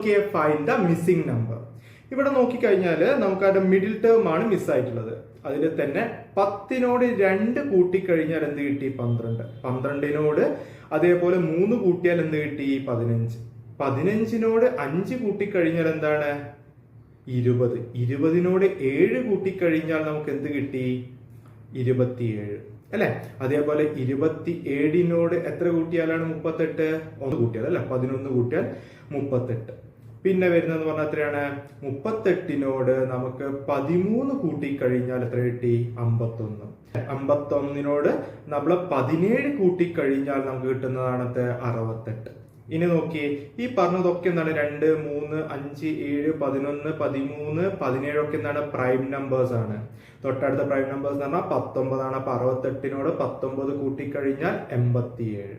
Okay, find the missing number. ഇവിടെ നോക്കിക്കഴിഞ്ഞാൽ നമുക്ക് അതിന്റെ മിഡിൽ ടേം ആണ് മിസ്സായിട്ടുള്ളത്. അതിൽ തന്നെ 10നോട് 2 കൂട്ടിക്കഴിഞ്ഞാൽ എന്ത് കിട്ടി? 12. 12നോട് അതേപോലെ 3 കൂട്ടിയാൽ എന്ത് കിട്ടി? 15. 15നോട് 5 കൂട്ടിക്കഴിഞ്ഞാൽ എന്താണ്? 20. 20നോട് 7 കൂട്ടിക്കഴിഞ്ഞാൽ നമുക്ക് എന്ത് കിട്ടി? 27 അല്ലെ? അതേപോലെ 27നോട് എത്ര കൂട്ടിയാലാണ് 38? 1 കൂട്ടിയാൽ അല്ലെ? 11 കൂട്ടിയാൽ 38. പിന്നെ വരുന്നതെന്ന് പറഞ്ഞാൽ എത്രയാണ്? 38നോട് നമുക്ക് 13 കൂട്ടിക്കഴിഞ്ഞാൽ എത്ര കിട്ടി? 51. 51നോട് നമ്മൾ 17 കൂട്ടിക്കഴിഞ്ഞാൽ നമുക്ക് കിട്ടുന്നതാണ് 68. ഇനി നോക്കി, ഈ പറഞ്ഞതൊക്കെ എന്താണ്? 2, 3, 5, 7, 11, 13, 17 ഒക്കെ എന്താണ്? പ്രൈം നമ്പേഴ്സ് ആണ്. തൊട്ടടുത്ത പ്രൈം നമ്പേഴ്സ് എന്ന് പറഞ്ഞാൽ 19 ആണ്. അപ്പൊ 68നോട് 19 കൂട്ടിക്കഴിഞ്ഞാൽ 87.